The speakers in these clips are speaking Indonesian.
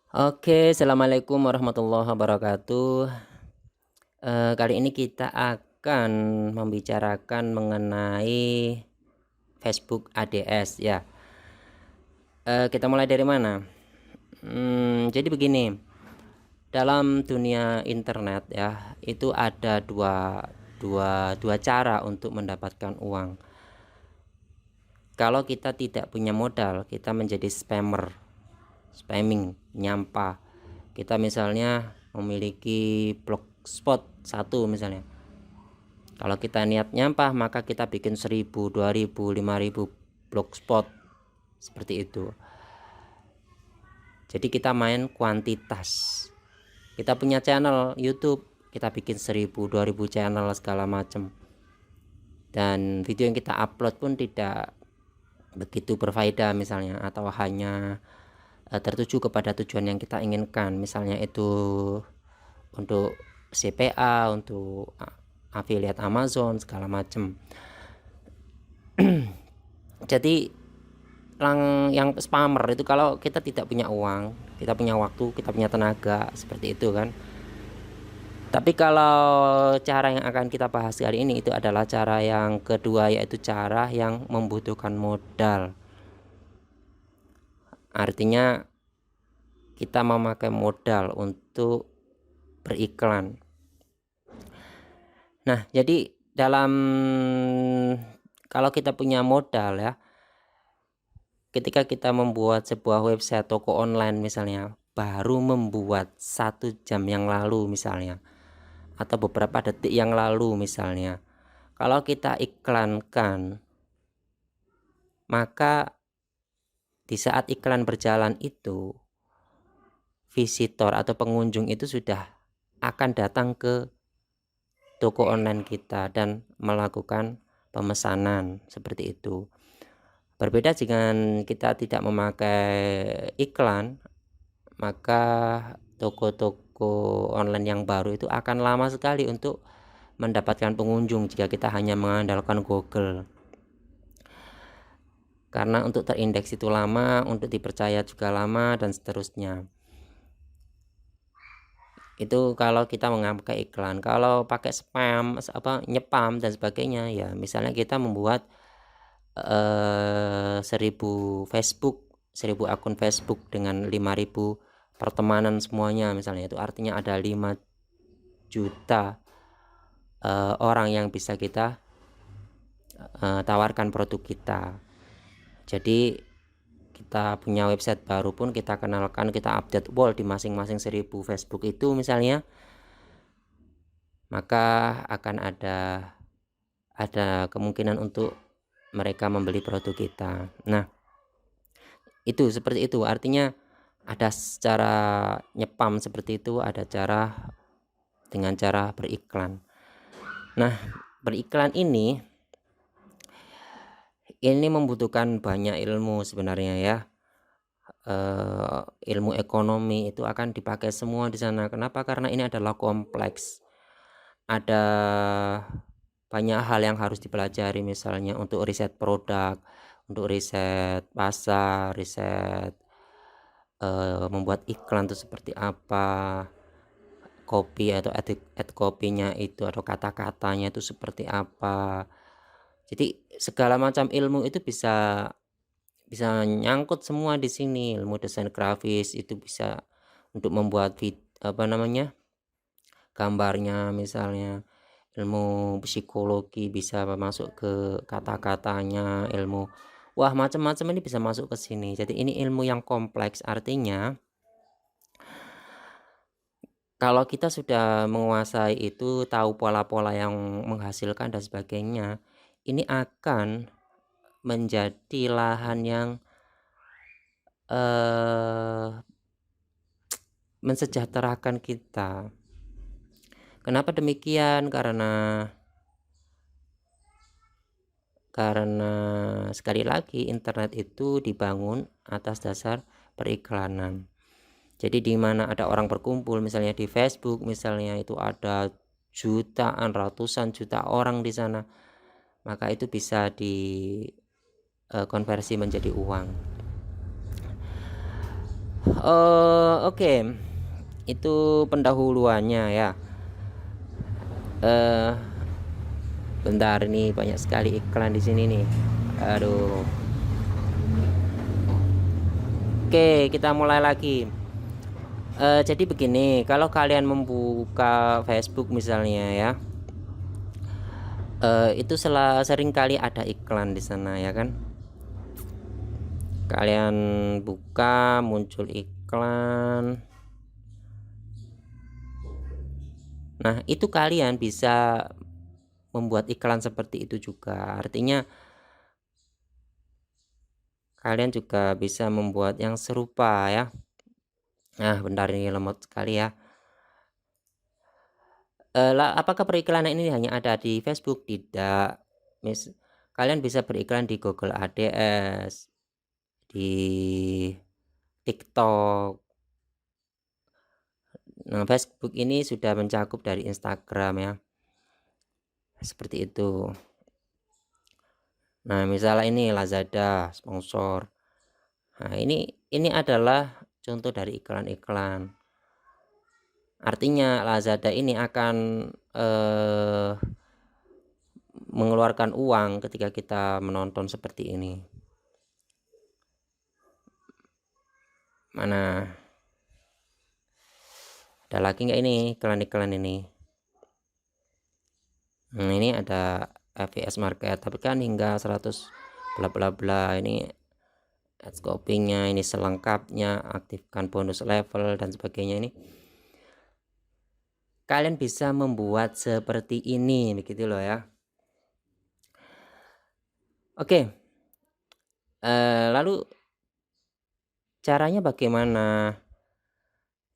Oke, assalamualaikum warahmatullahi wabarakatuh. Kali ini kita akan membicarakan mengenai Facebook ADS ya. Kita mulai dari mana? Jadi begini, dalam dunia internet ya, itu ada dua cara untuk mendapatkan uang. Kalau kita tidak punya modal, kita menjadi spamming, nyampah. Kita misalnya memiliki blogspot satu misalnya. Kalau kita niat nyampah, maka kita bikin 1000, 2000, 5000 blogspot seperti itu. Jadi kita main kuantitas. Kita punya channel YouTube, kita bikin 1000, 2000 channel segala macam. Dan video yang kita upload pun tidak begitu berfaedah misalnya, atau hanya tertuju kepada tujuan yang kita inginkan, misalnya itu untuk CPA, untuk affiliate Amazon segala macam. Jadi yang spammer itu kalau kita tidak punya uang, kita punya waktu, kita punya tenaga, seperti itu kan. Tapi kalau cara yang akan kita bahas kali ini itu adalah cara yang kedua, yaitu cara yang membutuhkan modal. Artinya kita memakai modal untuk beriklan. Nah, jadi kalau kita punya modal ya, ketika kita membuat sebuah website toko online misalnya, baru membuat 1 jam yang lalu misalnya, atau beberapa detik yang lalu misalnya, kalau kita iklankan, maka di saat iklan berjalan itu, visitor atau pengunjung itu sudah akan datang ke toko online kita dan melakukan pemesanan seperti itu. Berbeda jika kita tidak memakai iklan, maka toko-toko online yang baru itu akan lama sekali untuk mendapatkan pengunjung jika kita hanya mengandalkan Google. Karena untuk terindeks itu lama, untuk dipercaya juga lama, dan seterusnya. Itu kalau kita memakai iklan. Kalau pakai spam, nyepam dan sebagainya, ya misalnya kita membuat 1000 akun Facebook dengan 5000 pertemanan semuanya misalnya, itu artinya ada 5 juta orang yang bisa kita tawarkan produk kita. Jadi kita punya website baru pun kita kenalkan, kita update wall di masing-masing 1000 Facebook itu misalnya, maka akan ada kemungkinan untuk mereka membeli produk kita. Nah, itu seperti itu, artinya ada cara nyepam seperti itu, ada cara dengan cara beriklan. Nah, beriklan ini membutuhkan banyak ilmu sebenarnya ya. Ilmu ekonomi itu akan dipakai semua di sana. Kenapa? Karena ini adalah kompleks. Ada banyak hal yang harus dipelajari, misalnya untuk riset produk, untuk riset pasar, riset membuat iklan itu seperti apa, copy atau ad copy-nya itu atau kata-katanya itu seperti apa. Jadi segala macam ilmu itu bisa nyangkut semua di sini. Ilmu desain grafis itu bisa untuk membuat gambarnya misalnya. Ilmu psikologi bisa masuk ke kata-katanya, wah macam-macam ini bisa masuk ke sini. Jadi ini ilmu yang kompleks, artinya kalau kita sudah menguasai itu, tahu pola-pola yang menghasilkan dan sebagainya, ini akan menjadi lahan yang mensejahterakan kita. Kenapa demikian? Karena sekali lagi internet itu dibangun atas dasar periklanan. Jadi di mana ada orang berkumpul, misalnya di Facebook misalnya, itu ada jutaan, ratusan juta orang di sana, maka itu bisa dikonversi menjadi uang. Oke, itu pendahuluannya ya. eh Bentar, ini banyak sekali iklan di sini nih. Aduh. Oke, kita mulai lagi. Jadi begini, kalau kalian membuka Facebook misalnya ya, itu sering kali ada iklan di sana ya kan. Kalian buka, muncul iklan. Nah, itu kalian bisa membuat iklan seperti itu juga. Artinya kalian juga bisa membuat yang serupa ya. Nah, bentar, ini lemot sekali ya. Apakah periklanan ini hanya ada di Facebook? Tidak. Kalian bisa beriklan di Google Ads, di TikTok. Nah, Facebook ini sudah mencakup dari Instagram ya. Seperti itu. Nah, misalnya ini Lazada sponsor. Nah, ini adalah contoh dari iklan-iklan. Artinya Lazada ini akan mengeluarkan uang ketika kita menonton seperti ini. Mana ada lagi nggak ini iklan-iklan ini? Nah, ini ada FVS Market, tapi kan hingga 100 bla bla bla. Ini ads copynya, ini selengkapnya, aktifkan bonus level dan sebagainya. Ini kalian bisa membuat seperti ini begitu loh ya. Oke. Lalu caranya bagaimana?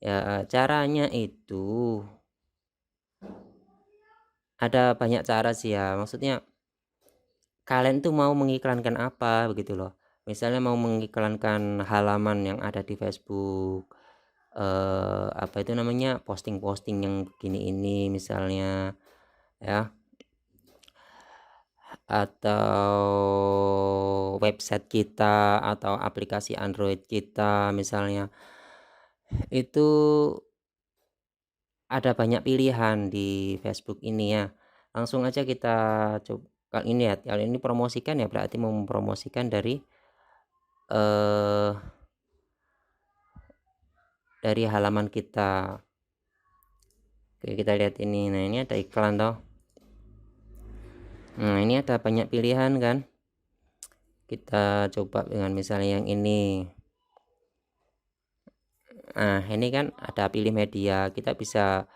Ya, caranya itu ada banyak cara sih ya. Maksudnya kalian tuh mau mengiklankan apa begitu loh. Misalnya mau mengiklankan halaman yang ada di Facebook, apa itu namanya, posting-posting yang begini ini misalnya ya, atau website kita atau aplikasi Android kita misalnya. Itu ada banyak pilihan di Facebook ini ya. Langsung aja kita coba ini ya, kalau ini promosikan ya berarti mau mempromosikan eh dari halaman kita. Oke, kita lihat ini. Nah, ini ada iklan toh. Nah, ini ada banyak pilihan kan. Kita coba dengan misalnya yang ini. Nah, ini kan ada pilih media. Kita bisa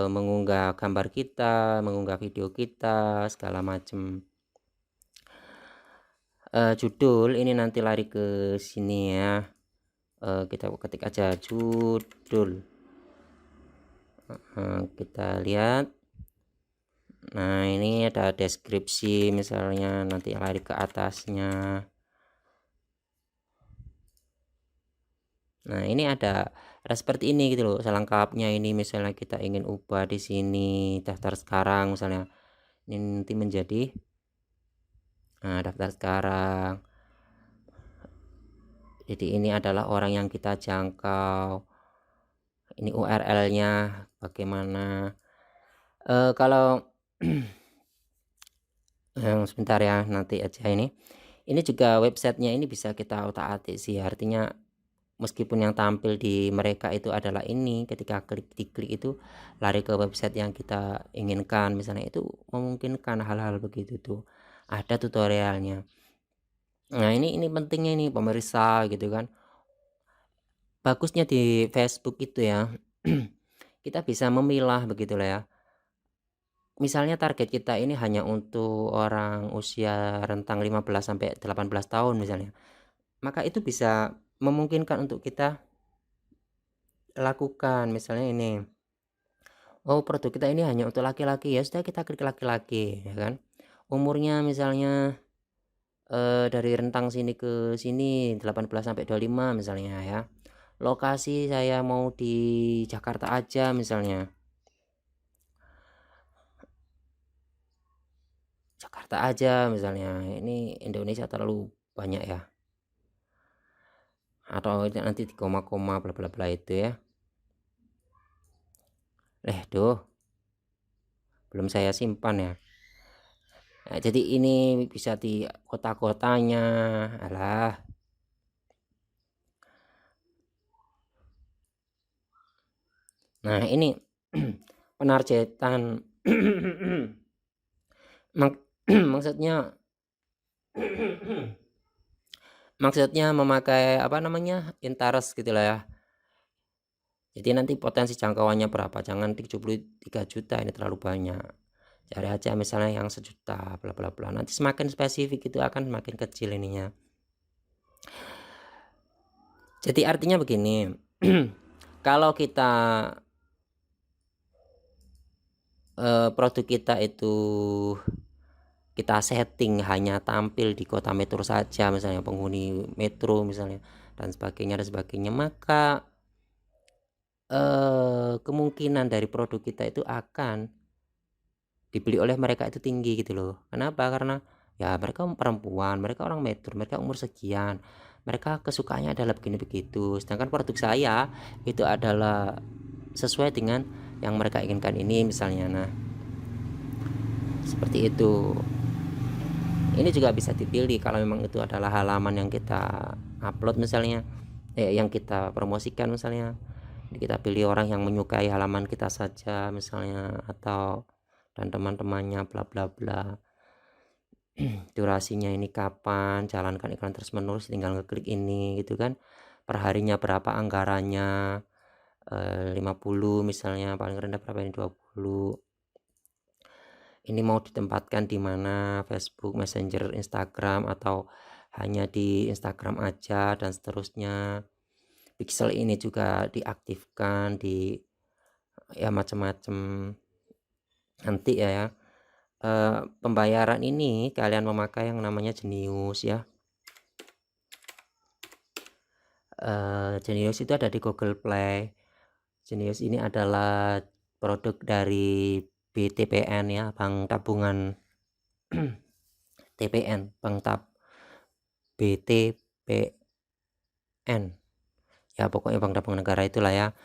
mengunggah gambar kita, mengunggah video kita, segala macam. Judul ini nanti lari ke sini ya. Kita ketik aja judul. Kita lihat. Nah, ini ada deskripsi misalnya, nanti lari ke atasnya. Nah, ini ada seperti ini gitu loh, selengkapnya. Ini misalnya kita ingin ubah di sini daftar sekarang misalnya. Ini nanti menjadi daftar sekarang. Jadi ini adalah orang yang kita jangkau. Ini URL-nya bagaimana. Kalau sebentar ya, nanti aja ini. Ini juga websitenya ini bisa kita otak-atik sih. Artinya meskipun yang tampil di mereka itu adalah ini, ketika diklik itu lari ke website yang kita inginkan misalnya, itu memungkinkan hal-hal begitu tuh. Ada tutorialnya. Nah, ini pentingnya ini pemirsa gitu kan. Bagusnya di Facebook itu ya. Kita bisa memilah begitulah ya. Misalnya target kita ini hanya untuk orang usia rentang 15 sampai 18 tahun misalnya. Maka itu bisa memungkinkan untuk kita lakukan misalnya ini. Oh, produk kita ini hanya untuk laki-laki, ya sudah kita klik laki-laki ya kan. Umurnya misalnya dari rentang sini ke sini 18 sampai 25 misalnya ya. Lokasi saya mau di Jakarta aja misalnya. Jakarta aja misalnya. Ini Indonesia terlalu banyak ya. atau nanti di koma-koma bla bla bla itu ya. Duh, belum saya simpan ya. Nah, jadi ini bisa di kota-kotanya. Alah. Nah, ini penargetan maksudnya maksudnya memakai apa namanya, interest gitu lah ya. Jadi nanti potensi jangkauannya berapa, jangan 73 juta, ini terlalu banyak. Cari aja misalnya yang 1 juta bla bla bla, nanti semakin spesifik itu akan semakin kecil ininya. Jadi artinya begini, kalau kita produk kita itu kita setting hanya tampil di kota metro saja, misalnya penghuni metro misalnya dan sebagainya, maka kemungkinan dari produk kita itu akan dibeli oleh mereka itu tinggi gitu loh. Kenapa? Karena ya mereka perempuan, mereka orang metro, mereka umur sekian, mereka kesukaannya adalah begini begitu. Sedangkan produk saya itu adalah sesuai dengan yang mereka inginkan ini misalnya. Nah, seperti itu. Ini juga bisa dipilih kalau memang itu adalah halaman yang kita upload misalnya, yang kita promosikan misalnya. Kita pilih orang yang menyukai halaman kita saja misalnya, atau dan teman-temannya bla bla bla. Durasinya ini kapan, jalankan iklan terus menerus, tinggal ngeklik ini gitu kan. Perharinya berapa anggarannya, 50 misalnya, paling rendah berapa ini 20. Ini mau ditempatkan di mana, Facebook, Messenger, Instagram, atau hanya di Instagram aja dan seterusnya. Pixel ini juga diaktifkan di ya macam-macam. Nanti ya pembayaran ini kalian memakai yang namanya Genius ya. Genius itu ada di Google Play. Genius ini adalah produk dari BTPN ya, Bank Tabungan TPN, BTPN. Ya pokoknya Bank Tabungan Negara itulah ya.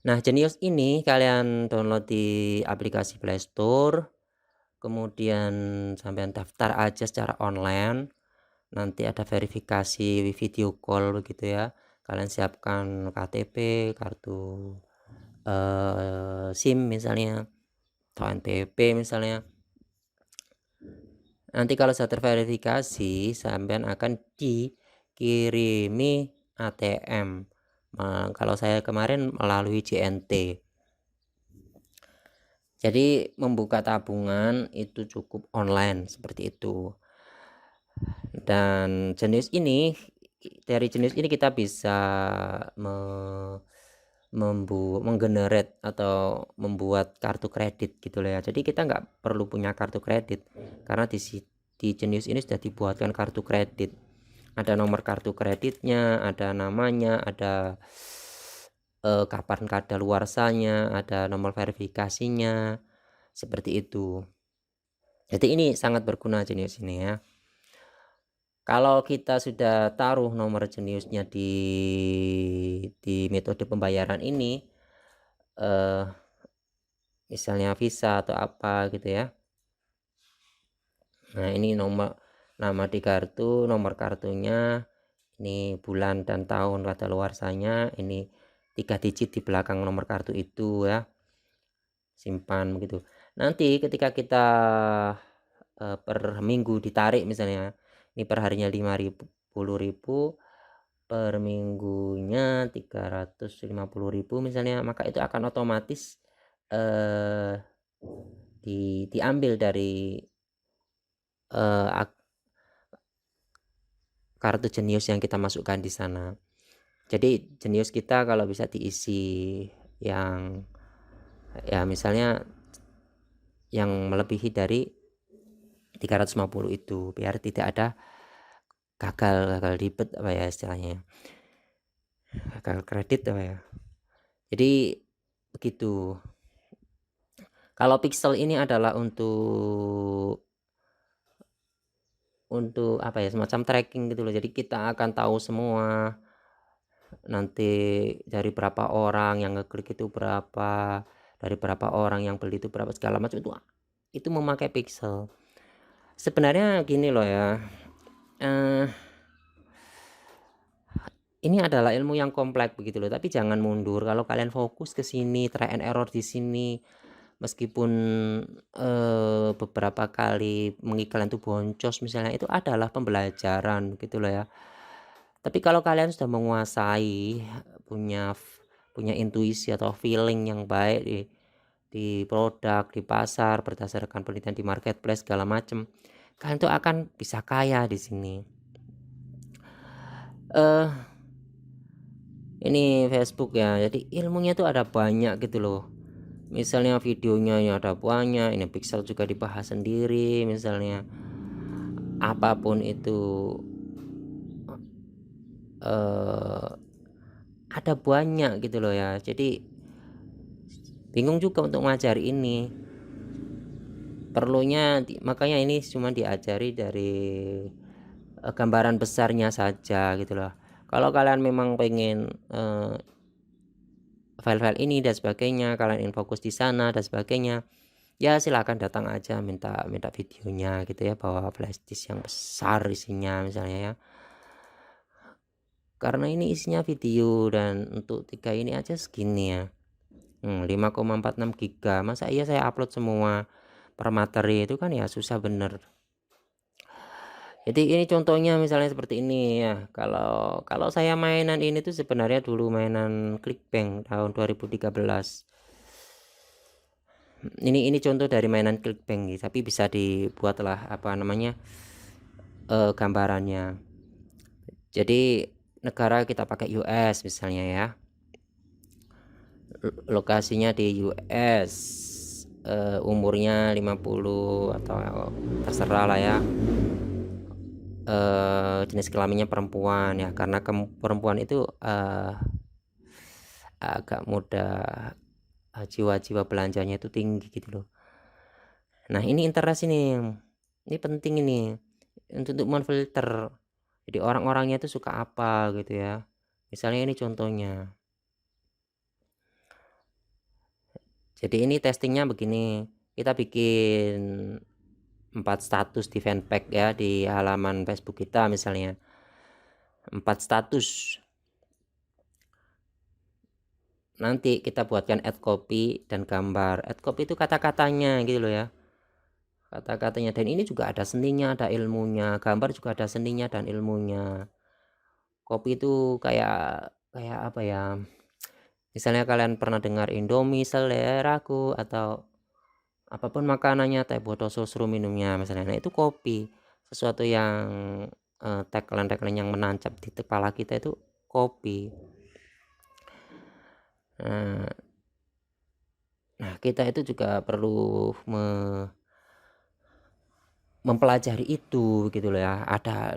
Nah, Genius ini kalian download di aplikasi Play Store, kemudian sampean daftar aja secara online. Nanti ada verifikasi video call begitu ya. Kalian siapkan KTP, kartu SIM misalnya, atau NPWP misalnya. Nanti kalau sudah terverifikasi, sampean akan dikirimi ATM. Kalau saya kemarin melalui JNT. Jadi membuka tabungan itu cukup online seperti itu. Dan dari jenis ini kita bisa menggenerate atau membuat kartu kredit gitu loh ya. Jadi kita nggak perlu punya kartu kredit, karena di jenis ini sudah dibuatkan kartu kredit. Ada nomor kartu kreditnya, ada namanya, ada kapan kadaluarsanya, ada nomor verifikasinya, seperti itu. Jadi ini sangat berguna jenis ini ya. Kalau kita sudah taruh nomor jeniusnya di metode pembayaran ini, misalnya Visa atau apa gitu ya. Nah, ini nama di kartu, nomor kartunya, ini bulan dan tahun kadaluarsanya, ini 3 digit di belakang nomor kartu itu ya. Simpan begitu. Nanti ketika kita per minggu ditarik misalnya, ini per harinya 5.000, 10.000, per minggunya 350.000 misalnya, maka itu akan otomatis diambil dari kartu Jenius yang kita masukkan di sana. Jadi Jenius kita kalau bisa diisi yang ya misalnya yang melebihi dari 350 itu, biar tidak ada gagal ribet apa ya istilahnya, gagal kredit apa ya. Jadi begitu. Kalau Pixel ini adalah untuk untuk apa ya, semacam tracking gitu loh. Jadi kita akan tahu semua nanti dari berapa orang yang ngeklik itu berapa, dari berapa orang yang beli itu berapa, segala macam itu memakai pixel. Sebenarnya gini loh ya, eh, ini adalah ilmu yang kompleks begitu loh, tapi jangan mundur. Kalau kalian fokus ke sini, try and error di sini, meskipun beberapa kali mengiklan itu boncos misalnya, itu adalah pembelajaran gitu loh ya. Tapi kalau kalian sudah menguasai, punya punya intuisi atau feeling yang baik di produk, di pasar, berdasarkan penelitian di marketplace segala macam, kalian tuh akan bisa kaya di sini. Ini Facebook ya, jadi ilmunya tuh ada banyak gitu loh. Misalnya videonya ya ada banyak, ini pixel juga dibahas sendiri, misalnya apapun itu ada banyak gitu loh ya. Jadi bingung juga untuk ngajari ini. Perlunya makanya ini cuma diajari dari gambaran besarnya saja gitu loh. Kalau kalian memang pengen file-file ini dan sebagainya, kalian ingin fokus di sana dan sebagainya, ya silakan datang aja minta videonya gitu ya, bawa flash disk yang besar isinya misalnya ya. Karena ini isinya video dan untuk 3 ini aja segini ya. 5,46 giga. Masa iya saya upload semua per materi, itu kan ya susah bener. Jadi ini contohnya misalnya seperti ini ya. Kalau saya mainan ini tuh sebenarnya dulu mainan Clickbank tahun 2013. Ini contoh dari mainan Clickbank nih, tapi bisa dibuatlah apa namanya gambarannya. Jadi negara kita pakai US misalnya ya. Lokasinya di US, umurnya 50 atau terserah lah ya. Jenis kelaminnya perempuan ya, karena perempuan itu agak mudah, jiwa-jiwa belanjanya itu tinggi gitu loh. Nah ini interest ini penting ini untuk memfilter. Jadi orang-orangnya itu suka apa gitu ya. Misalnya ini contohnya. Jadi ini testingnya begini. Kita bikin 4 status di fanpage ya, di halaman Facebook kita misalnya. 4 status. Nanti kita buatkan add copy dan gambar. Add copy itu kata-katanya gitu loh ya. Kata-katanya, dan ini juga ada seninya, ada ilmunya. Gambar juga ada seninya dan ilmunya. Kopi itu kayak apa ya? Misalnya kalian pernah dengar Indomie seleraku atau apapun makanannya, teh botol sosro minumnya misalnya. Nah, itu kopi. Sesuatu yang tagline yang menancap di kepala kita itu kopi. Nah, kita itu juga perlu mempelajari itu gitu loh ya. Ada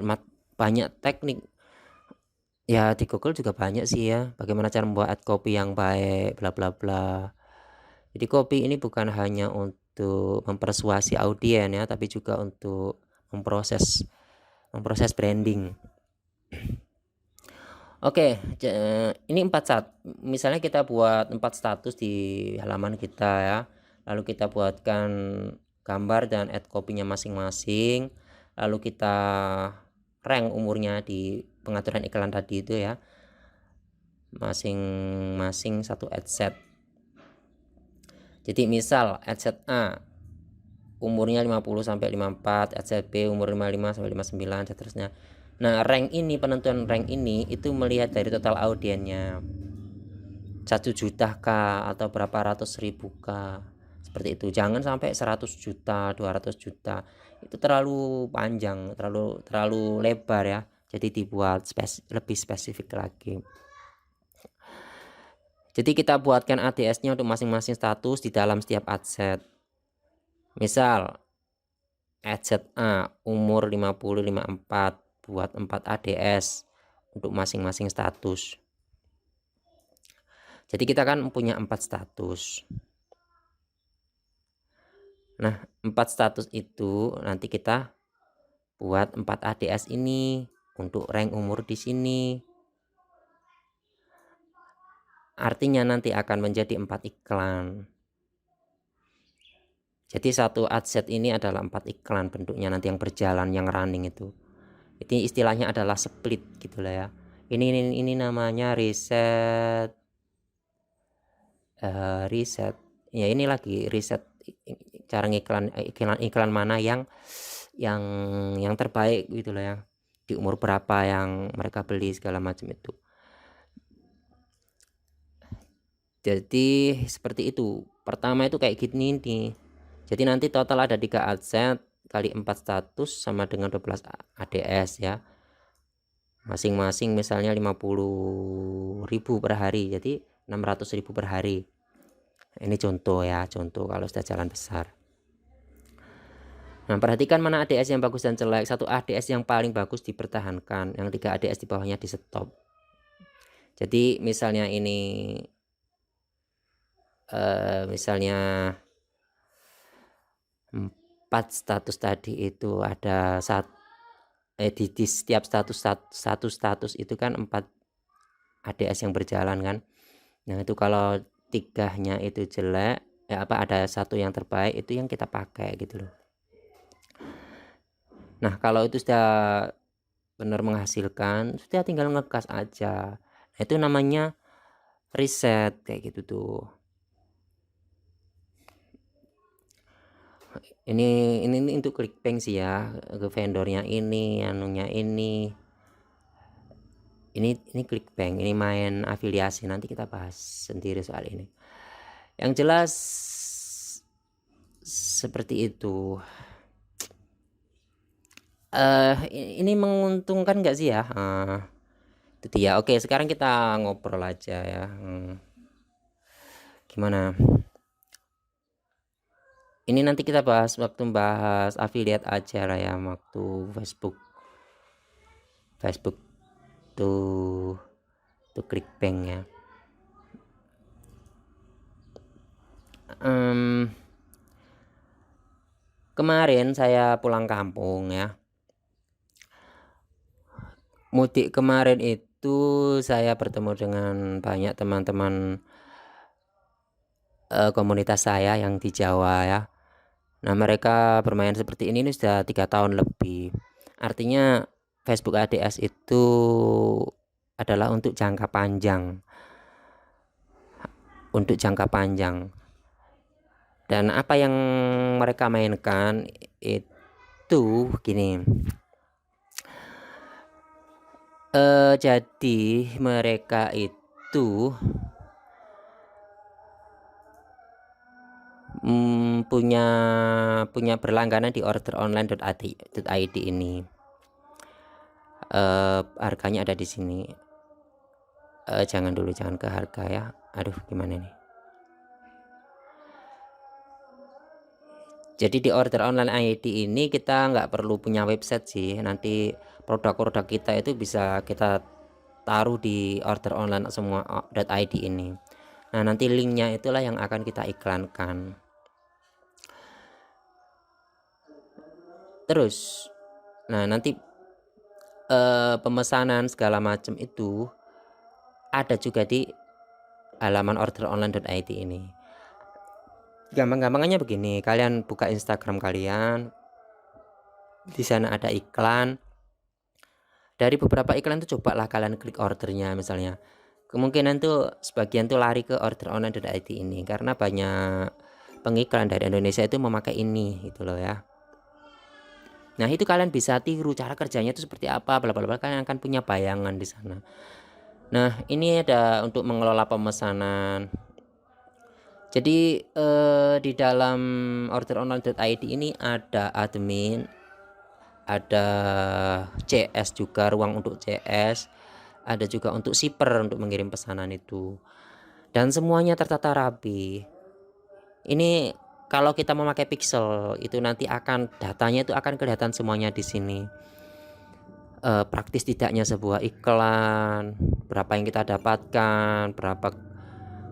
banyak teknik ya, di Google juga banyak sih ya, bagaimana cara membuat copy yang baik bla bla bla. Jadi copy ini bukan hanya untuk mempersuasi audien ya, tapi juga untuk memproses branding. Oke, ini 4 misalnya kita buat 4 status di halaman kita ya. Lalu kita buatkan gambar dan add copy-nya masing-masing. Lalu kita rank umurnya di pengaturan iklan tadi itu ya. Masing-masing satu ad set. Jadi misal ad set A umurnya 50 sampai 54, ad set B umur 55 sampai 59 dan seterusnya. Nah, rank ini, penentuan rank ini itu melihat dari total audiennya. 1 juta kah atau berapa ratus ribu kah, seperti itu. Jangan sampai 100 juta 200 juta, itu terlalu panjang, terlalu lebar ya. Jadi dibuat lebih spesifik lagi. Jadi kita buatkan ADS-nya untuk masing-masing status di dalam setiap ad set. Misal ad set A umur 50 54, buat 4 ADS untuk masing-masing status. Jadi kita kan punya 4 status. Nah, 4 status itu nanti kita buat 4 ADS ini untuk rank umur di sini. Artinya nanti akan menjadi 4 iklan. Jadi satu adset ini adalah 4 iklan bentuknya nanti yang berjalan, yang running itu. Ini istilahnya adalah split gitu lah ya. Ini namanya reset. Riset. Ya ini lagi riset cara iklan mana yang terbaik gitu lah ya. Di umur berapa yang mereka beli segala macam itu. Jadi seperti itu. Pertama itu kayak gini nih. Jadi nanti total ada 3 adset kali 4 status sama dengan 12 ADS ya. Masing-masing misalnya 50.000 per hari. Jadi 600.000 per hari. Ini contoh ya, contoh kalau sudah jalan besar. Nah, perhatikan mana ADS yang bagus dan jelek. Satu ADS yang paling bagus dipertahankan, yang 3 ADS di bawahnya di stop. Jadi misalnya ini misalnya 4 status tadi itu ada di setiap status itu kan 4 ADS yang berjalan kan. Nah, itu kalau 3-nya itu jelek, ada satu yang terbaik, itu yang kita pakai gitu loh. Nah, kalau itu sudah benar menghasilkan, sudah tinggal ngegas aja. Nah, itu namanya riset kayak gitu tuh. Ini untuk ClickBank sih ya, ke vendornya ini, anunya ini ClickBank, ini main afiliasi, nanti kita bahas sendiri soal ini. Yang jelas seperti itu. Ini menguntungkan nggak sih ya? Itu dia. Oke, sekarang kita ngobrol aja ya. Gimana? Ini nanti kita bahas waktu bahas affiliate aja lah ya, waktu Facebook tuh ClickBank ya. Kemarin saya pulang kampung ya. Mudik kemarin itu saya bertemu dengan banyak teman-teman komunitas saya yang di Jawa ya. Nah, mereka bermain seperti ini sudah 3 tahun lebih. Artinya Facebook ADS itu adalah untuk jangka panjang. Untuk jangka panjang. Dan apa yang mereka mainkan itu gini. Jadi mereka itu punya berlangganan di orderonline.id ini. Harganya ada di sini. Jangan ke harga ya. Aduh, gimana nih? Jadi di order online ID ini kita nggak perlu punya website sih. Nanti produk-produk kita itu bisa kita taruh di order online semua .id ini. Nah, nanti linknya itulah yang akan kita iklankan. Terus, nah nanti pemesanan segala macam itu ada juga di halaman orderonline.id ini. Gampang-gampangnya begini, kalian buka Instagram kalian, di sana ada iklan. Dari beberapa iklan itu cobalah kalian klik ordernya misalnya. Kemungkinan tuh sebagian tuh lari ke orderonline.id ini karena banyak pengiklan dari Indonesia itu memakai ini gitu loh ya. Nah, itu kalian bisa tiru cara kerjanya itu seperti apa, bla bla bla, kalian akan punya bayangan di sana. Nah, ini ada untuk mengelola pemesanan. Jadi di dalam orderonline.id ini ada admin, ada CS juga, ruang untuk CS, ada juga untuk shipper untuk mengirim pesanan itu. Dan semuanya tertata rapi. Ini kalau kita memakai pixel itu nanti datanya itu akan kelihatan semuanya di sini. Praktis tidaknya sebuah iklan, berapa yang kita dapatkan, berapa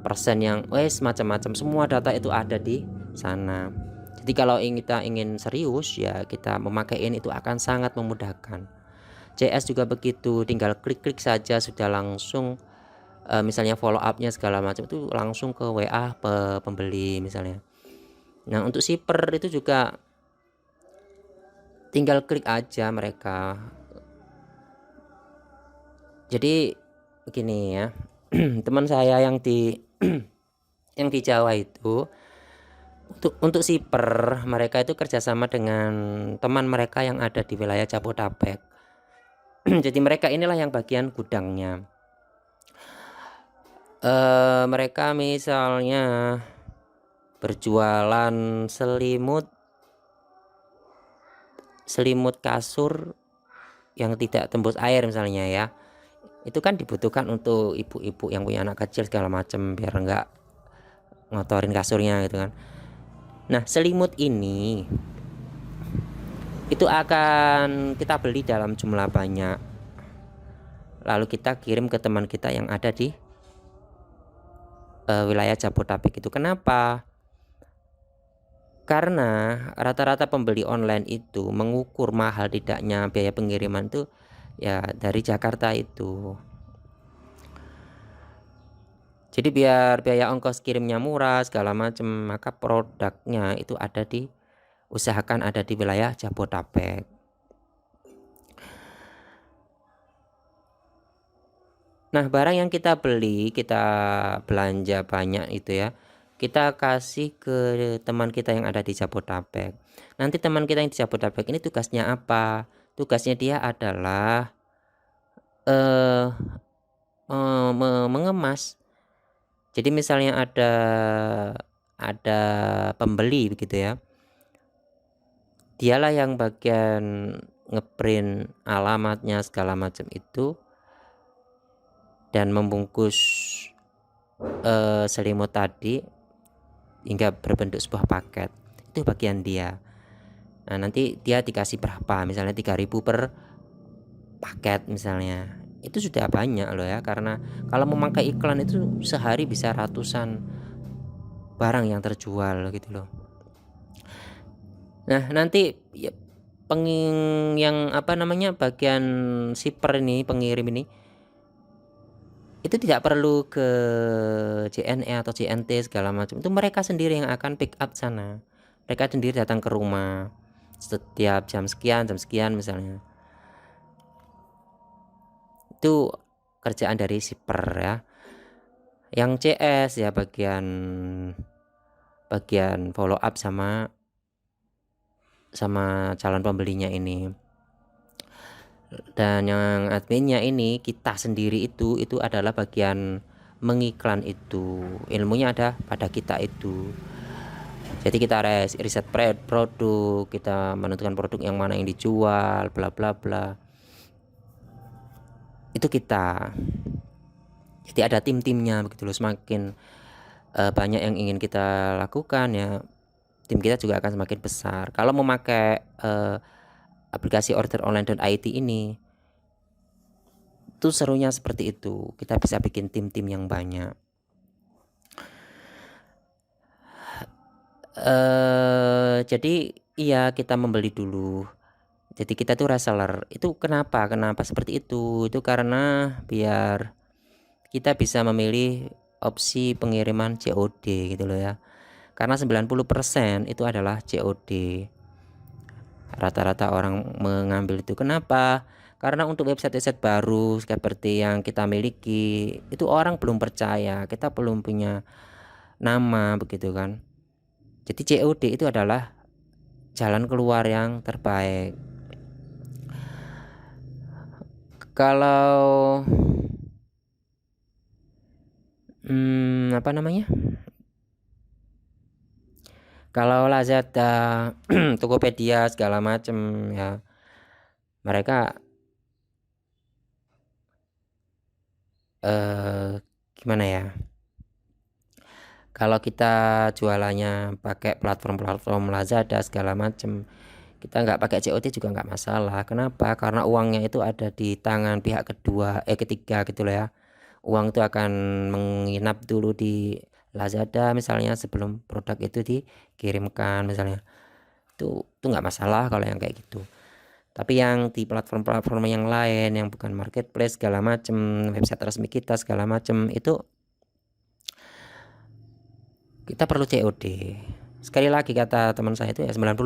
persen yang macam-macam, semua data itu ada di sana. Jadi kalau kita ingin serius ya kita memakai ini itu akan sangat memudahkan. CS juga begitu, tinggal klik-klik saja sudah langsung misalnya follow up-nya segala macam itu langsung ke WA pembeli misalnya. Nah, untuk shipper itu juga tinggal klik aja mereka. Jadi begini ya, teman saya yang di yang di Jawa itu untuk shipper mereka itu kerjasama dengan teman mereka yang ada di wilayah Jabodetabek. Jadi mereka inilah yang bagian gudangnya. Mereka misalnya berjualan selimut kasur yang tidak tembus air misalnya ya, itu kan dibutuhkan untuk ibu-ibu yang punya anak kecil segala macam biar enggak ngotorin kasurnya gitu kan. Nah, selimut ini itu akan kita beli dalam jumlah banyak, lalu kita kirim ke teman kita yang ada di wilayah Jabodetabek itu. Kenapa? Karena rata-rata pembeli online itu mengukur mahal tidaknya biaya pengiriman itu ya dari Jakarta itu. Jadi biar biaya ongkos kirimnya murah segala macam, maka produknya itu usahakan ada di wilayah Jabodetabek. Nah, barang yang kita beli, kita belanja banyak itu ya, kita kasih ke teman kita yang ada di Jabodetabek. Nanti teman kita yang di Jabodetabek ini tugasnya apa? Tugasnya dia adalah mengemas. Jadi misalnya ada pembeli begitu ya, dialah yang bagian ngeprint alamatnya segala macam itu dan membungkus selimut tadi hingga berbentuk sebuah paket. Itu bagian dia. Nah, nanti dia dikasih berapa, misalnya 3.000 per paket misalnya. Itu sudah banyak loh ya, karena kalau memakai iklan itu sehari bisa ratusan barang yang terjual gitu loh. Nah, nanti ya, bagian shipper ini, pengirim ini itu tidak perlu ke JNE atau JNT segala macam. Itu mereka sendiri yang akan pick up sana. Mereka sendiri datang ke rumah setiap jam sekian misalnya. Itu kerjaan dari shipper ya. Yang CS ya bagian follow up sama calon pembelinya ini. Dan yang adminnya ini kita sendiri itu adalah bagian mengiklan itu. Ilmunya ada pada kita itu. Jadi kita riset produk, kita menentukan produk yang mana yang dijual, bla bla bla. Itu kita. Jadi ada tim-timnya begitu loh. Semakin banyak yang ingin kita lakukan ya, tim kita juga akan semakin besar. Kalau memakai aplikasi orderonline.it ini itu serunya seperti itu. Kita bisa bikin tim-tim yang banyak. Jadi iya kita membeli dulu. Jadi kita tuh reseller. Itu kenapa seperti itu? Itu karena biar kita bisa memilih opsi pengiriman COD gitu loh ya. Karena 90% itu adalah COD. Rata-rata orang mengambil itu. Kenapa? Karena untuk website-website baru seperti yang kita miliki itu orang belum percaya, kita belum punya nama begitu kan. Jadi COD itu adalah jalan keluar yang terbaik. Kalau kalau Lazada, Tokopedia segala macam ya, mereka gimana ya? Kalau kita jualannya pakai platform Lazada segala macam, kita nggak pakai COD juga nggak masalah. Kenapa? Karena uangnya itu ada di tangan pihak ketiga gitu loh ya. Uang itu akan menginap dulu di Lazada misalnya sebelum produk itu dikirimkan misalnya. Itu nggak masalah kalau yang kayak gitu. Tapi yang di platform-platform yang lain yang bukan marketplace segala macem, website resmi kita segala macem, itu kita perlu COD. Sekali lagi kata teman saya itu ya 90%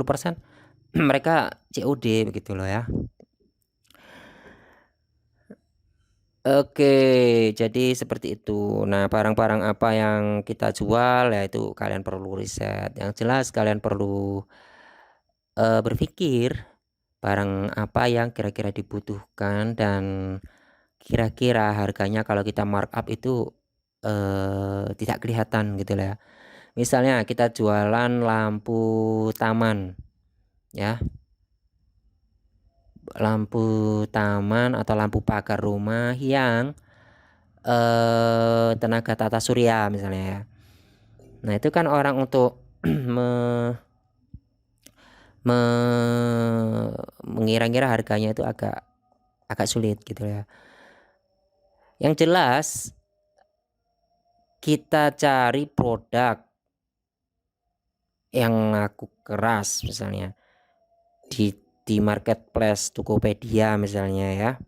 mereka COD begitu loh ya. Oke, jadi seperti itu. Nah, barang-barang apa yang kita jual ya itu kalian perlu riset. Yang jelas kalian perlu berpikir barang apa yang kira-kira dibutuhkan dan kira-kira harganya kalau kita markup itu tidak kelihatan gitu lah ya. Misalnya kita jualan lampu taman ya. Lampu taman atau lampu pagar rumah yang tenaga tata surya misalnya ya. Nah, itu kan orang untuk mengira-ngira harganya itu agak sulit gitu ya. Yang jelas kita cari produk yang laku keras misalnya di marketplace Tokopedia misalnya ya.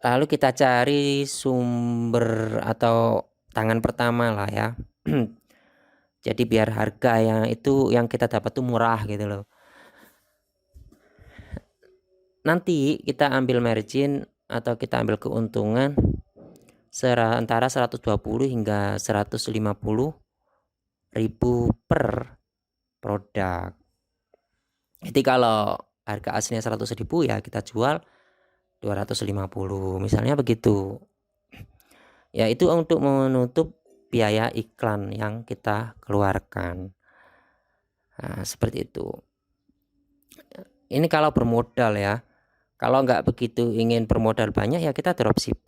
Lalu kita cari sumber atau tangan pertama lah ya. Jadi biar harga yang itu yang kita dapat tuh murah gitu loh. Nanti kita ambil margin atau kita ambil keuntungan antara 120 hingga 150 ribu per produk. Jadi kalau harga aslinya 100 ribu ya kita jual 250 misalnya begitu. Ya itu untuk menutup biaya iklan yang kita keluarkan. Nah, seperti itu. Ini kalau bermodal ya. Kalau nggak begitu ingin bermodal banyak ya kita dropship.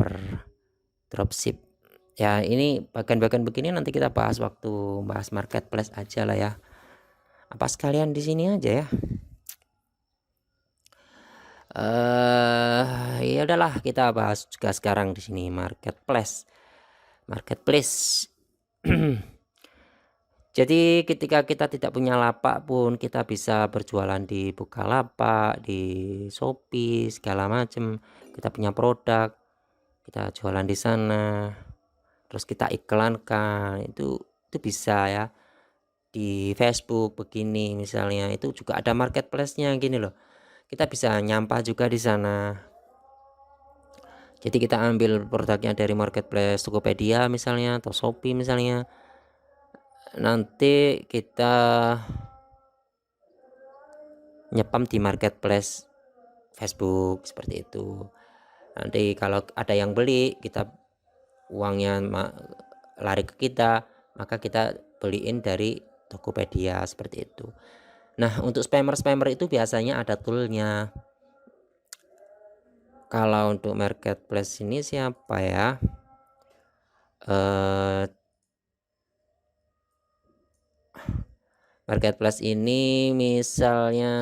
Ya ini bagian-bagian begini nanti kita bahas waktu bahas marketplace aja lah ya. Apa sekalian di sini aja ya. Ya udahlah kita bahas juga sekarang di sini marketplace. Jadi ketika kita tidak punya lapak pun kita bisa berjualan di Bukalapak, di Shopee segala macam. Kita punya produk, kita jualan di sana. Terus kita iklankan itu bisa ya. Di Facebook begini misalnya itu juga ada marketplace-nya gini loh. Kita bisa nyampah juga di sana. Jadi kita ambil produknya dari marketplace Tokopedia misalnya atau Shopee misalnya. Nanti kita nyepam di marketplace Facebook seperti itu. Nanti kalau ada yang beli, kita uangnya lari ke kita, maka kita beliin dari Tokopedia seperti itu. Nah, untuk spammer itu biasanya ada toolnya. Kalau untuk marketplace ini siapa ya? Marketplace ini misalnya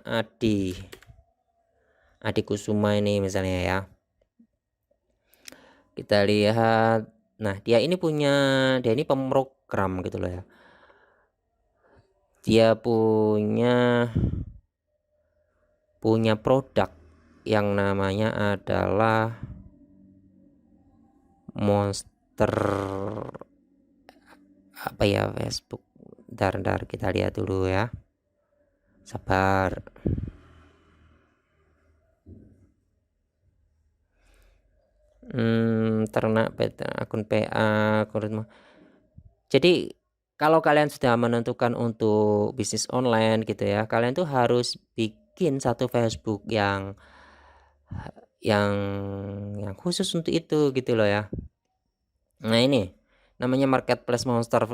Adi Kusuma ini misalnya ya. Kita lihat, nah dia ini pemrogram gitu loh ya. Dia punya produk yang namanya adalah Monster apa ya Facebook. Bentar kita lihat dulu ya. Sabar. Ternak akun PA algoritma. Jadi kalau kalian sudah menentukan untuk bisnis online gitu ya, kalian tuh harus bikin satu Facebook yang khusus untuk itu gitu loh ya. Nah ini namanya marketplace Monster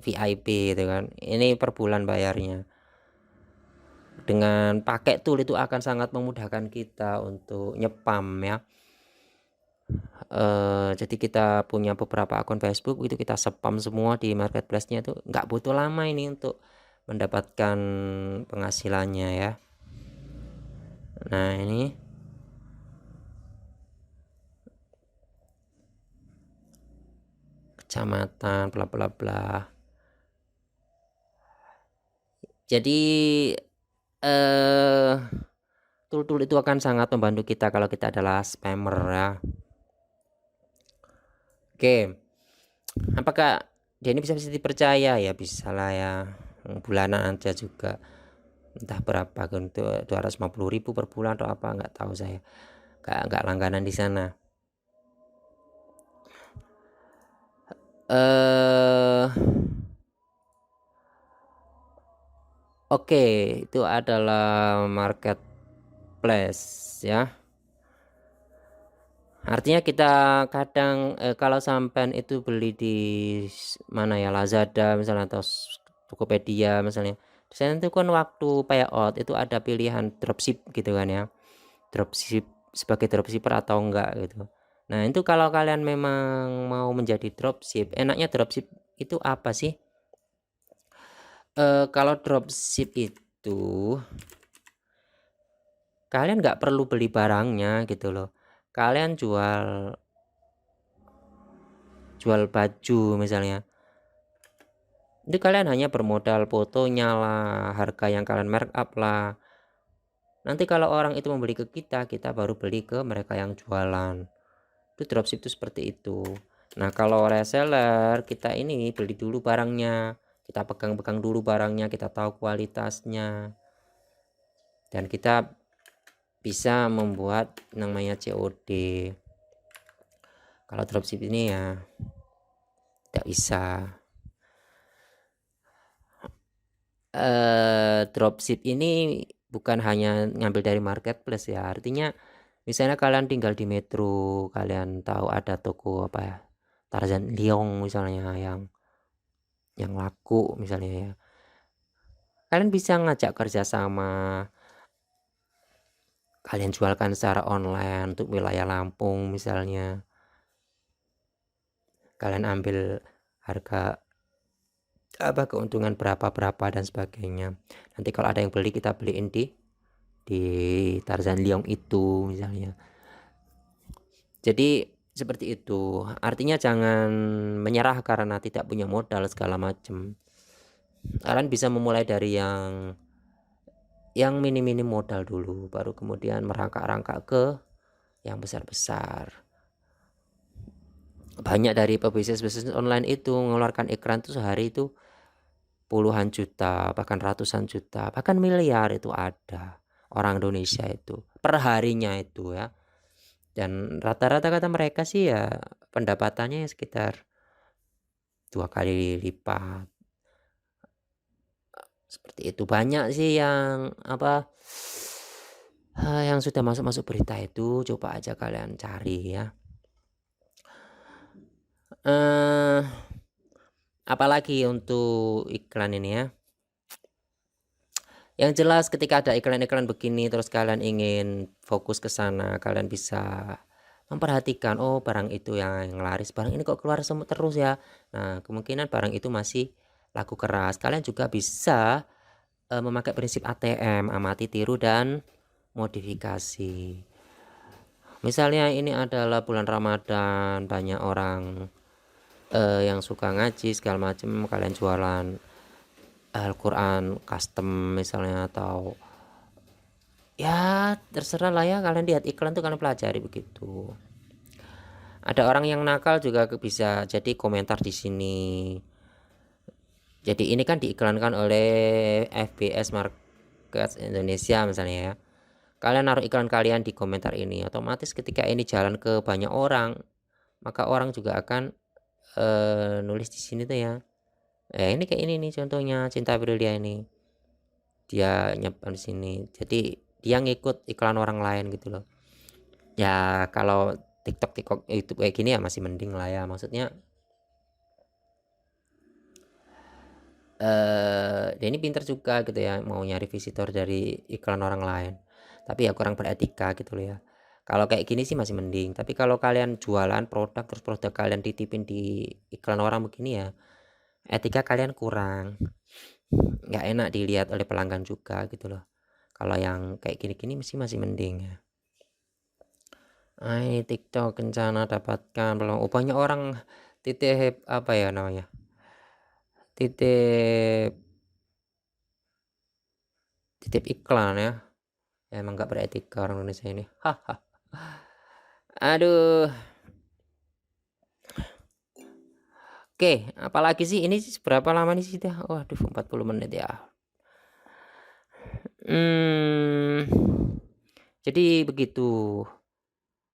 VIP gitu kan. Ini per bulan bayarnya. Dengan pakai tool itu akan sangat memudahkan kita untuk nyepam ya. Jadi kita punya beberapa akun Facebook itu kita spam semua di marketplace-nya itu nggak butuh lama ini untuk mendapatkan penghasilannya ya. Nah ini kecamatan, bla bla bla. Jadi tool-tool itu akan sangat membantu kita kalau kita adalah spammer ya. Oke, apakah dia ini bisa dipercaya? Ya bisa lah ya, bulanan aja juga, entah berapa untuk 250.000 per bulan atau apa, nggak tahu saya, nggak langganan di sana. Oke, itu adalah marketplace ya. Artinya kita kadang kalau sampean itu beli di mana ya, Lazada misalnya atau Tokopedia misalnya, di sana itu kan waktu payout itu ada pilihan dropship gitu kan ya, dropship sebagai dropshipper atau enggak gitu. Nah itu kalau kalian memang mau menjadi dropship, enaknya dropship itu apa sih? Kalau dropship itu kalian nggak perlu beli barangnya gitu loh, kalian jual baju misalnya, itu kalian hanya bermodal fotonya lah, harga yang kalian markup lah. Nanti kalau orang itu membeli ke kita, kita baru beli ke mereka yang jualan. Itu dropship itu seperti itu. Nah kalau reseller, kita ini beli dulu barangnya, kita pegang-pegang dulu barangnya, kita tahu kualitasnya, dan kita bisa membuat namanya COD. Kalau dropship ini ya tidak bisa. Dropship ini bukan hanya ngambil dari marketplace ya, artinya misalnya kalian tinggal di metro, kalian tahu ada toko apa ya, Tarzan Liong misalnya yang laku misalnya ya, kalian bisa ngajak kerja sama, kalian jualkan secara online untuk wilayah Lampung misalnya, kalian ambil harga apa, keuntungan berapa dan sebagainya. Nanti kalau ada yang beli, kita beliin di Tarzan Liong itu misalnya. Jadi seperti itu, artinya jangan menyerah karena tidak punya modal segala macam. Kalian bisa memulai dari yang minim-minim modal dulu, baru kemudian merangkak-rangkak ke yang besar-besar. Banyak dari pebisnis online itu mengeluarkan iklan tuh sehari itu puluhan juta, bahkan ratusan juta, bahkan miliar itu ada orang Indonesia itu per harinya itu ya. Dan rata-rata kata mereka sih ya pendapatannya sekitar 2 kali lipat. Seperti itu. Banyak sih yang apa, yang sudah masuk berita itu, coba aja kalian cari ya. Apalagi untuk iklan ini ya. Yang jelas ketika ada iklan-iklan begini terus kalian ingin fokus ke sana, kalian bisa memperhatikan, oh barang itu yang laris, barang ini kok keluar semut terus ya. Nah, kemungkinan barang itu masih laku keras. Kalian juga bisa memakai prinsip ATM, amati, tiru, dan modifikasi. Misalnya ini adalah bulan Ramadan, banyak orang yang suka ngaji segala macam, kalian jualan Al-Quran custom misalnya, atau ya terserah lah ya, kalian lihat iklan tuh kalian pelajari begitu. Ada orang yang nakal juga bisa jadi komentar di sini. Jadi ini kan diiklankan oleh FBS Market Indonesia misalnya ya. Kalian naruh iklan kalian di komentar ini, otomatis ketika ini jalan ke banyak orang, maka orang juga akan nulis di sini tuh ya. Ini kayak ini nih contohnya, Cinta Aprilia ini. Dia nyimpan di sini. Jadi dia ngikut iklan orang lain gitu loh. Ya kalau TikTok itu kayak gini ya masih mending lah ya. Maksudnya dia ini pinter juga gitu ya, mau nyari visitor dari iklan orang lain. Tapi ya kurang beretika gitu loh ya. Kalau kayak gini sih masih mending. Tapi kalau kalian jualan produk terus produk kalian ditipin di iklan orang begini ya, etika kalian kurang. Nggak enak dilihat oleh pelanggan juga gitu loh. Kalau yang kayak gini-gini masih mending ya. Ini TikTok kencana dapatkan belum? Banyak orang titip apa ya namanya, titip titip iklan ya, emang nggak beretika orang Indonesia ini. Aduh, oke, apalagi sih ini berapa lama nih sih dah? Waduh, 40 menit ya. Jadi begitu.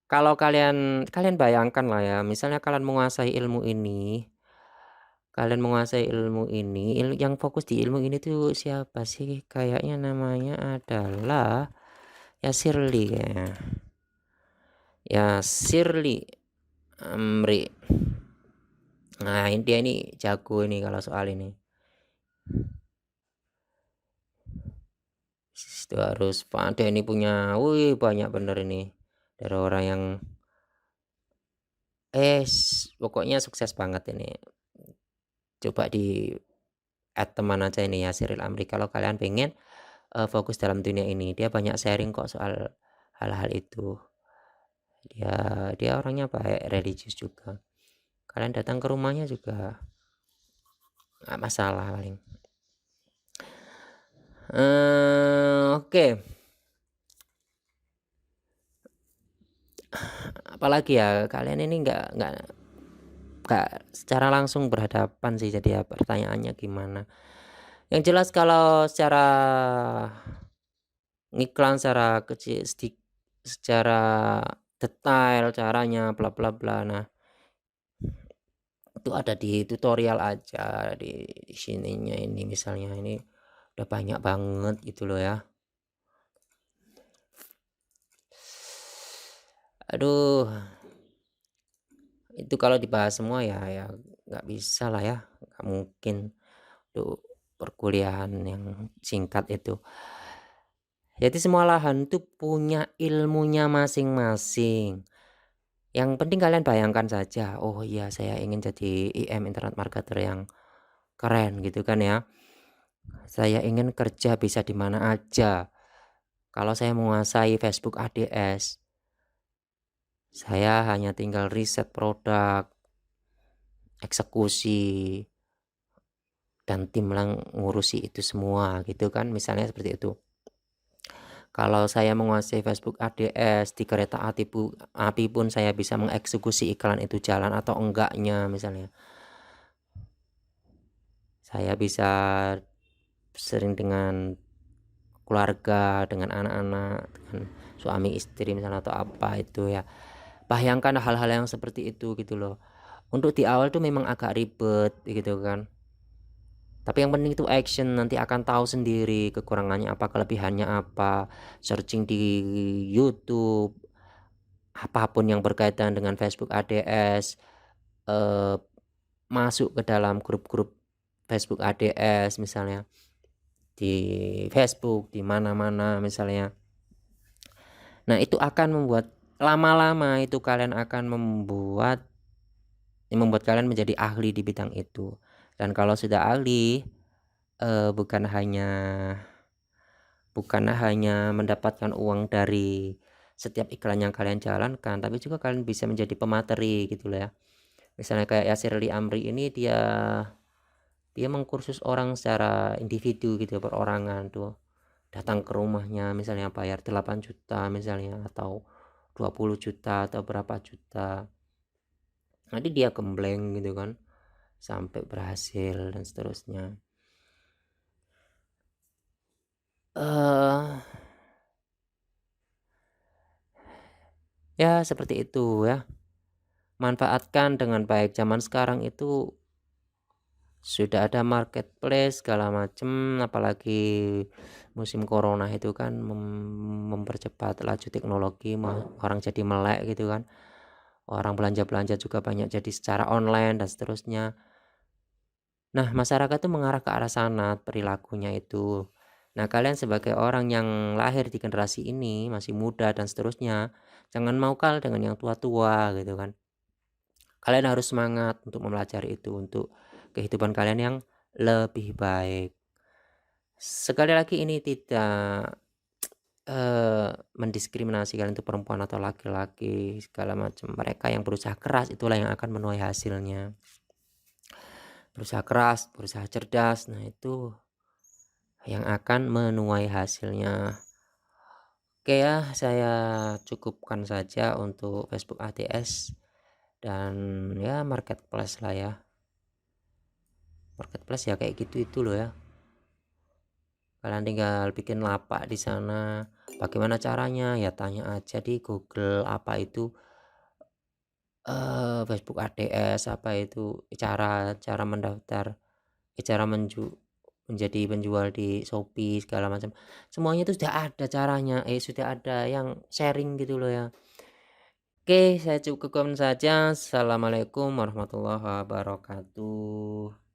Kalau kalian kalian bayangkan lah ya, misalnya kalian menguasai ilmu ini, yang fokus di ilmu ini tuh siapa sih? Kayaknya namanya adalah ya Shirley kayaknya. Ya Shirley Amri. Nah, dia ini jago ini kalau soal ini. Itu harus pandai ini punya, wih banyak bener ini dari orang yang pokoknya sukses banget ini. Coba di add teman aja ini ya Cyril Amri kalau kalian pengen fokus dalam dunia ini. Dia banyak sharing kok soal hal-hal itu. Dia orangnya baik, religius juga. Kalian datang ke rumahnya juga nggak masalah paling. Oke. Apalagi ya kalian ini nggak secara langsung berhadapan sih, jadi ya pertanyaannya gimana. Yang jelas kalau secara ngiklan secara kecil secara detail caranya bla bla bla. Nah, itu ada di tutorial aja di sininya ini misalnya ini udah banyak banget gitu loh ya. Aduh, itu kalau dibahas semua ya nggak bisa lah ya, nggak mungkin untuk perkuliahan yang singkat itu. Jadi semua lahan itu punya ilmunya masing-masing. Yang penting kalian bayangkan saja, oh iya saya ingin jadi IM internet marketer yang keren gitu kan ya. Saya ingin kerja bisa di mana aja. Kalau saya menguasai Facebook ADS, saya hanya tinggal riset produk, eksekusi, dan tim yang ngurusi itu semua gitu kan, misalnya seperti itu. Kalau saya menguasai Facebook ADS di kereta api pun saya bisa mengeksekusi iklan itu jalan atau enggaknya misalnya. Saya bisa sering dengan keluarga, dengan anak-anak, dengan suami istri misalnya atau apa itu ya. Bayangkan hal-hal yang seperti itu gitu loh. Untuk di awal tuh memang agak ribet gitu kan. Tapi yang penting itu action, nanti akan tahu sendiri kekurangannya apa, kelebihannya apa. Searching di YouTube, apapun yang berkaitan dengan Facebook ADS, masuk ke dalam grup-grup Facebook ADS misalnya di Facebook, di mana-mana misalnya. Nah, itu akan membuat lama-lama itu kalian akan membuat kalian menjadi ahli di bidang itu. Dan kalau sudah ahli, bukan hanya mendapatkan uang dari setiap iklan yang kalian jalankan, tapi juga kalian bisa menjadi pemateri gitu lah ya. Misalnya kayak Yasir Ali Amri ini dia mengkursus orang secara individu gitu, perorangan tuh. Datang ke rumahnya misalnya bayar 8 juta misalnya atau 20 juta atau berapa juta. Nanti dia gembleng gitu kan sampai berhasil dan seterusnya. Ya seperti itu ya. Manfaatkan dengan baik, zaman sekarang itu sudah ada marketplace segala macam, apalagi musim corona itu kan mempercepat laju teknologi, orang jadi melek gitu kan. Orang belanja-belanja juga banyak jadi secara online dan seterusnya. Nah, masyarakat tuh mengarah ke arah sana perilakunya itu. Nah, kalian sebagai orang yang lahir di generasi ini, masih muda dan seterusnya, jangan mau kalah dengan yang tua-tua gitu kan. Kalian harus semangat untuk mempelajari itu untuk kehidupan kalian yang lebih baik. Sekali lagi ini tidak mendiskriminasi kalian itu perempuan atau laki-laki segala macam. Mereka yang berusaha keras itulah yang akan menuai hasilnya. Berusaha keras, berusaha cerdas, nah itu yang akan menuai hasilnya. Oke ya, saya cukupkan saja untuk Facebook ATS dan ya marketplace lah ya. Marketplace ya kayak gitu itu loh ya. Kalian tinggal bikin lapak di sana. Bagaimana caranya? Ya tanya aja di Google apa itu Facebook ADS, apa itu cara cara mendaftar, cara menjadi penjual di Shopee segala macam. Semuanya itu sudah ada caranya, sudah ada yang sharing gitu loh ya. Oke, saya cukupkan saja. Assalamualaikum warahmatullahi wabarakatuh.